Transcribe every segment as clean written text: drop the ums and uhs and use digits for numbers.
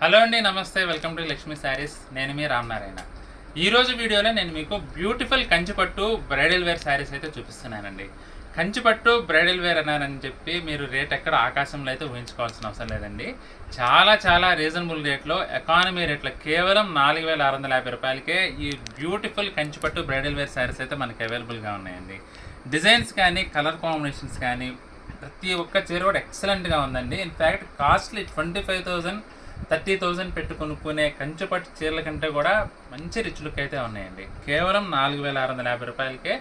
Hello అండి, నమస్తే. Welcome to Lakshmi saris. నేను మీ రామనారాయణ. ఈరోజు వీడియోలో నేను మీకు బ్యూటిఫుల్ కంచిపట్టు బ్రైడల్ వేర్ శారీస్ అయితే చూపిస్తున్నానండి. కంచిపట్టు బ్రైడల్ వేర్ అన్నారని చెప్పి మీరు రేట్ ఎక్కడ ఆకాశంలో అయితే ఊహించుకోవాల్సిన అవసరం లేదండి. చాలా రీజనబుల్ రేట్లో, ఎకానమీ రేట్లో కేవలం 4,650 రూపాయలకే ఈ బ్యూటిఫుల్ కంచిపట్టు బ్రైడల్ వేర్ శారీస్ అయితే మనకి అవైలబుల్గా ఉన్నాయండి. డిజైన్స్ కానీ, కలర్ కాంబినేషన్స్ కానీ ప్రతి ఒక్క చీర కూడా ఎక్సలెంట్గా ఉందండి. ఇన్ఫ్యాక్ట్ కాస్ట్లీ 25,000 30,000 పెట్టి కొనుక్కునే కంచిపట్టు చీరల కంటే కూడా మంచి రిచ్ లుక్ అయితే ఉన్నాయండి. కేవలం 4,650 రూపాయలకే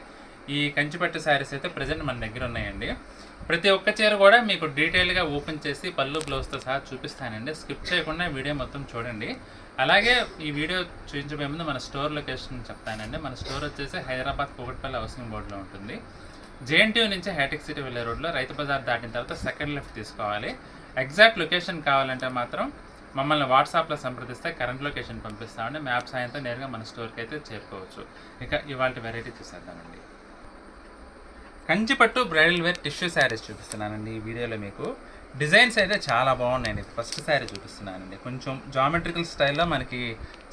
ఈ కంచిపట్టు శారీస్ అయితే ప్రజెంట్ మన దగ్గర ఉన్నాయండి. ప్రతి ఒక్క చీర కూడా మీకు డీటెయిల్గా ఓపెన్ చేసి పళ్ళు బ్లౌజ్తో సహా చూపిస్తానండి. స్కిప్ చేయకుండా వీడియో మొత్తం చూడండి. అలాగే ఈ వీడియో చూపించబోయే ముందు మన స్టోర్ లొకేషన్ చెప్తానండి. మన స్టోర్ వచ్చేసి హైదరాబాద్ కూకట్పల్లి హౌసింగ్ బోర్డులో ఉంటుంది. జేఎన్టీయూ నుంచి హైటెక్ సిటీ వెళ్ళే రోడ్లో రైతు బజార్ దాటిన తర్వాత సెకండ్ లెఫ్ట్ తీసుకోవాలి. ఎగ్జాక్ట్ లొకేషన్ కావాలంటే మాత్రం మమ్మల్ని వాట్సాప్లో సంప్రదిస్తే కరెంట్ లొకేషన్ పంపిస్తామండి. మ్యాప్ సాయంతో నేరుగా మన స్టోర్కి అయితే చేరుకోవచ్చు. ఇక ఇవాళ వెరైటీ చూసేద్దామండి. కంచిపట్టు బ్రైడల్ వేర్ టిష్యూ శారీస్ చూపిస్తున్నానండి ఈ వీడియోలో. మీకు డిజైన్స్ అయితే చాలా బాగున్నాయండి. ఫస్ట్ శారీ చూపిస్తున్నానండి. కొంచెం జామెట్రికల్ స్టైల్లో మనకి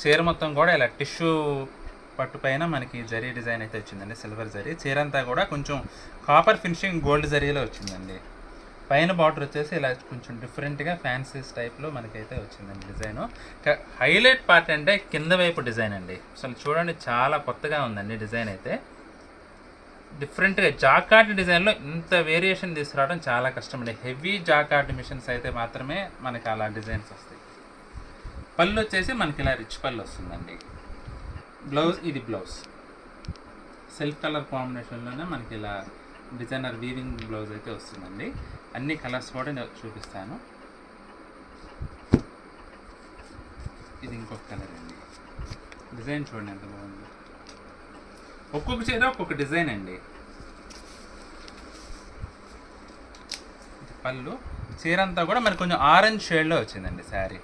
చీర మొత్తం కూడా ఇలా టిష్యూ పట్టు పైన మనకి జరీ డిజైన్ అయితే వచ్చిందండి. సిల్వర్ జరీ. చీర అంతా కూడా కొంచెం కాపర్ ఫినిషింగ్ గోల్డ్ జరీలో వచ్చిందండి. పైన బార్డర్ వచ్చేసి ఇలా కొంచెం డిఫరెంట్గా ఫ్యాన్సీస్ టైప్లో మనకైతే వచ్చిందండి డిజైను. హైలైట్ పార్ట్ అంటే కింద వైపు డిజైన్ అండి. అసలు చూడండి, చాలా కొత్తగా ఉందండి డిజైన్ అయితే. డిఫరెంట్గా జాకార్డ్ డిజైన్లో ఇంత వేరియేషన్ తీసుకురావడం చాలా కష్టం అండి. హెవీ జాకార్డ్ మిషన్స్ అయితే మాత్రమే మనకి అలా డిజైన్స్ వస్తాయి. పళ్ళు వచ్చేసి మనకి ఇలా రిచ్ పళ్ళు వస్తుందండి. బ్లౌజ్, ఇది బ్లౌజ్ సెల్ఫ్ కలర్ కాంబినేషన్లోనే మనకి ఇలా డిజైనర్ వీవింగ్ బ్లౌజ్ అయితే వస్తుందండి. అన్ని కలర్స్ కూడా నేను చూపిస్తాను. ఇది ఇంకొక కలర్ అండి. డిజైన్ చూడండి ఎంత బాగుంది. ఒక్కొక్క చీర ఒక్కొక్క డిజైన్ అండి. ఇది పళ్ళు. చీర అంతా కూడా మనకి కొంచెం ఆరెంజ్ షేడ్లో వచ్చిందండి శారీ.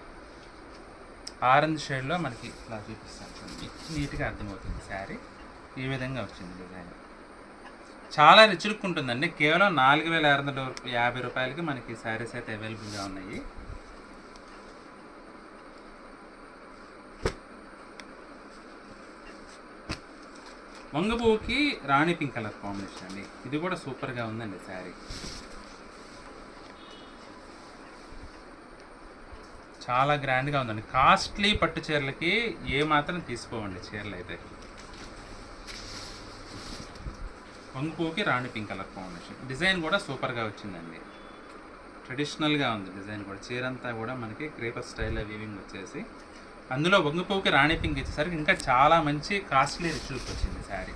ఆరెంజ్ షేడ్లో మనకి ఇలా చూపిస్తాను చూడండి. నీట్గా అర్థమవుతుంది శారీ. ఈ విధంగా వచ్చింది డిజైన్. చాలా రిచ్ లుక్ ఉంటుందండి. కేవలం 4,650 రూపాయలకి మనకి శారీస్ అయితే అవైలబుల్గా ఉన్నాయి. వంగపువ్వుకి రాణి పింక్ కలర్ కాంబినేషన్ అండి. ఇది కూడా సూపర్గా ఉందండి శారీ. చాలా గ్రాండ్గా ఉందండి. కాస్ట్లీ పట్టు చీరలకి ఏ మాత్రం తీసుకోవండి చీరలు అయితే. వంగపువ్వుకి రాణి పింక్ కలర్ కాంబినేషన్. డిజైన్ కూడా సూపర్గా వచ్చిందండి. ట్రెడిషనల్గా ఉంది డిజైన్ కూడా. చీర అంతా కూడా మనకి క్రేపర్ స్టైల్లో వీవింగ్ వచ్చేసి అందులో వంగపువ్వుకి రాణి పింక్ ఇచ్చేసరికి ఇంకా చాలా మంచి కాస్ట్లీ రిచ్ లుక్ వచ్చింది శారీ.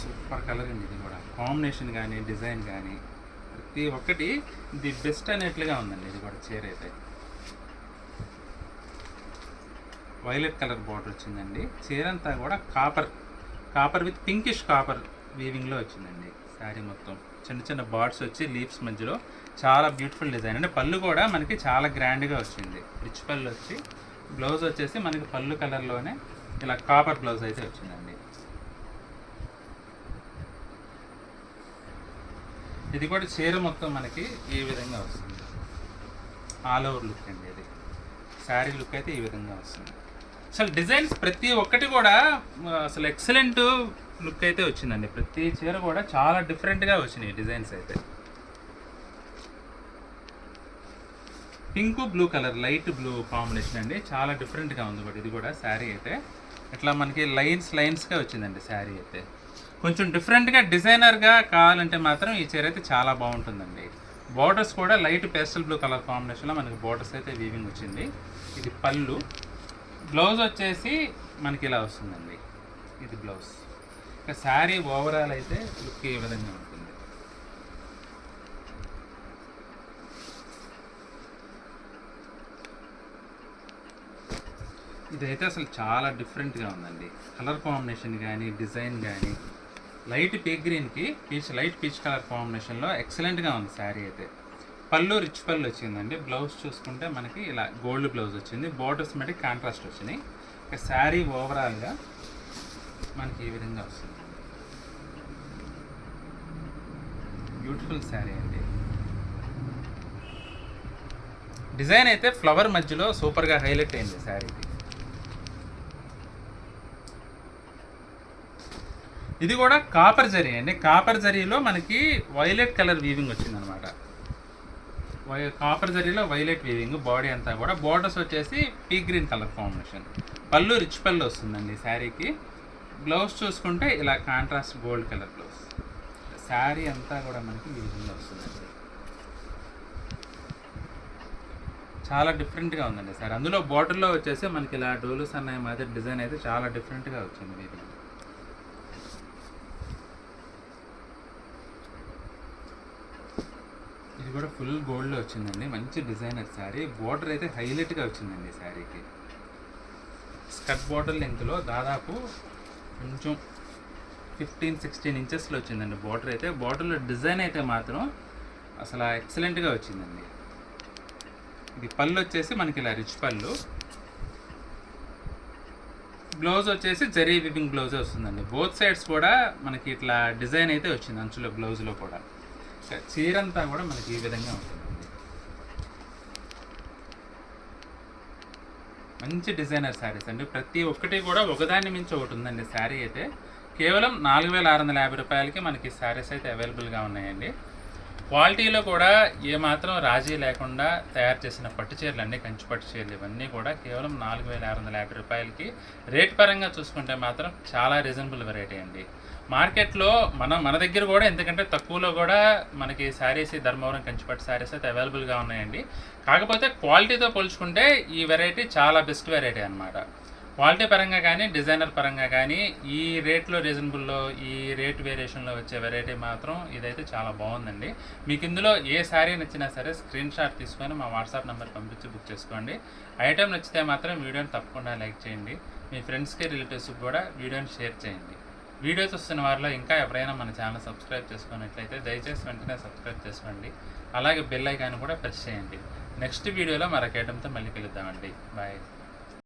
సూపర్ కలర్ అండి. ఇది కూడా కాంబినేషన్ కానీ, డిజైన్ కానీ ప్రతి ఒక్కటి ది బెస్ట్ అనేట్లుగా ఉందండి. ఇది కూడా చీర అయితే వైలెట్ కలర్ బార్డర్ వచ్చిందండి. చీర అంతా కూడా కాపర్ విత్ పింకిష్ కాపర్ వీవింగ్లో వచ్చిందండి శారీ మొత్తం. చిన్న బార్డ్స్ వచ్చి లీవ్స్ మధ్యలో చాలా బ్యూటిఫుల్ డిజైన్ అండి. పళ్ళు కూడా మనకి చాలా గ్రాండ్గా వచ్చింది. రిచ్ పళ్ళు వచ్చి బ్లౌజ్ వచ్చేసి మనకి పళ్ళు కలర్లోనే ఇలా కాపర్ బ్లౌజ్ అయితే వచ్చిందండి. ఇది కూడా చీర మొత్తం మనకి ఈ విధంగా వస్తుంది. ఆల్ ఓవర్ లుక్ అండి. ఇది శారీ లుక్ అయితే ఈ విధంగా వస్తుంది. అసలు డిజైన్స్ ప్రతి ఒక్కటి కూడా అసలు ఎక్సలెంట్ లుక్ అయితే వచ్చిందండి. ప్రతి చీర కూడా చాలా డిఫరెంట్గా వచ్చినాయి డిజైన్స్ అయితే. Pink blue colour, light blue combination అండి. చాలా డిఫరెంట్గా ఉంది కూడా. ఇది కూడా శారీ అయితే ఇట్లా మనకి లైన్స్గా వచ్చిందండి శారీ అయితే. కొంచెం డిఫరెంట్గా డిజైనర్గా కావాలంటే మాత్రం ఈ చీర అయితే చాలా బాగుంటుందండి. బార్డర్స్ కూడా లైట్ పేస్టల్ బ్లూ కలర్ కాంబినేషన్లో మనకి బార్డర్స్ అయితే వీవింగ్ వచ్చింది. ఇది పళ్ళు. బ్లౌజ్ వచ్చేసి మనకి ఇలా వస్తుందండి. ఇది బ్లౌజ్. ఇంకా శారీ ఓవరాల్ అయితే లుక్ ఈ విధంగా ఉంటుంది. ఇదైతే అసలు చాలా డిఫరెంట్గా ఉందండి. కలర్ కాంబినేషన్ కానీ, డిజైన్ కానీ లైట్ పీచ్ గ్రీన్కి లైట్ పీచ్ కలర్ కాంబినేషన్లో ఎక్సలెంట్గా ఉంది శారీ అయితే. పళ్ళు రిచ్ పళ్ళు వచ్చిందండి. బ్లౌజ్ చూసుకుంటే మనకి ఇలా గోల్డ్ బ్లౌజ్ వచ్చింది. బోర్డర్స్ మట్టి కాంట్రాస్ట్ వచ్చినాయి. ఇక శారీ ఓవరాల్గా మనకి ఈ విధంగా వస్తుంది. బ్యూటిఫుల్ శారీ అండి. డిజైన్ అయితే ఫ్లవర్ మధ్యలో సూపర్గా హైలైట్ అయింది శారీకి. ఇది కూడా కాపర్ జరీ అండి. కాపర్ జరీలో మనకి వైలెట్ కలర్ వీవింగ్ వచ్చిందనమాట. కాపర్ జరీలో వైలెట్ వీవింగ్, బాడీ అంతా కూడా. బోర్డర్స్ వచ్చేసి పీ గ్రీన్ కలర్ కాంబినేషన్. పళ్ళు రిచ్ పళ్ళు వస్తుందండి శారీకి. బ్లౌజ్ చూసుకుంటే ఇలా contrast gold colour blouse. Sari అంతా కూడా మనకి వీవింగ్లో వస్తుందండి. చాలా డిఫరెంట్గా ఉందండి సార్. అందులో బార్డర్లో వచ్చేసి మనకి ఇలా డోలు సన్నాయి మాదిరి డిజైన్ అయితే చాలా డిఫరెంట్గా వచ్చింది వీవింగ్. ఇది కూడా ఫుల్ గోల్డ్లో వచ్చిందండి. మంచి డిజైనర్ శారీ. బార్డర్ అయితే హైలైట్గా వచ్చిందండి శారీకి. స్కర్ట్ బార్డర్ లెంగ్త్లో దాదాపు కొంచెం 15-16 ఇంచెస్లో వచ్చిందండి బార్డర్ అయితే. బార్డర్లో డిజైన్ అయితే మాత్రం అసలు ఎక్సలెంట్గా వచ్చిందండి. ఇది పళ్ళు వచ్చేసి మనకి ఇలా రిచ్ పళ్ళు. బ్లౌజ్ వచ్చేసి జరీ వివింగ్ బ్లౌజే వస్తుందండి. బోత్ సైడ్స్ కూడా మనకి ఇట్లా డిజైన్ అయితే వచ్చింది అంచులో, బ్లౌజ్లో కూడా. చీరంతా కూడా మనకి ఈ విధంగా ఉంటుందండి. మంచి డిజైనర్ శారీస్ అండి. ప్రతి ఒక్కటి కూడా ఒకదాన్ని మించి ఒకటి ఉందండి శారీ అయితే. కేవలం 4650 రూపాయలకి మనకి శారీస్ అయితే అవైలబుల్గా ఉన్నాయండి. క్వాలిటీలో కూడా ఏమాత్రం రాజీ లేకుండా తయారు చేసిన పట్టు చీరలు అండి, కంచి పట్టు చీరలు. ఇవన్నీ కూడా కేవలం 4650 రూపాయలకి. రేట్ పరంగా చూసుకుంటే మాత్రం చాలా రీజనబుల్ వెరైటీ అండి. మార్కెట్లో మన దగ్గర కూడా ఎందుకంటే తక్కువలో కూడా మనకి శారీస్, ధర్మవరం కంచిపట్టు శారీస్ అయితే అవైలబుల్గా ఉన్నాయండి. కాకపోతే క్వాలిటీతో పోల్చుకుంటే ఈ వెరైటీ చాలా బెస్ట్ వెరైటీ అనమాట. క్వాలిటీ పరంగా కానీ, డిజైనర్ పరంగా కానీ, ఈ రేట్లో రీజనబుల్లో, ఈ రేట్ వేరియేషన్లో వచ్చే వెరైటీ మాత్రం ఇదైతే చాలా బాగుందండి. మీకు ఇందులో ఏ శారీ నచ్చినా సరే స్క్రీన్ షాట్ తీసుకొని మా వాట్సాప్ నెంబర్ పంపించి బుక్ చేసుకోండి. ఐటెం నచ్చితే మాత్రం వీడియోని తప్పకుండా లైక్ చేయండి. మీ ఫ్రెండ్స్కి, రిలేటివ్స్కి కూడా వీడియోని షేర్ చేయండి. వీడియో చూస్తున్న వారిలో ఇంకా ఎవరైనా మన ఛానల్ సబ్స్క్రైబ్ చేసుకున్నట్లయితే దయచేసి వెంటనే సబ్స్క్రైబ్ చేసుకోండి. అలాగే బెల్ ఐకాన్ కూడా ప్రెస్ చేయండి. నెక్స్ట్ వీడియోలో మరొక ఐటెంతో మళ్ళీ కలుద్దామండి. బాయ్.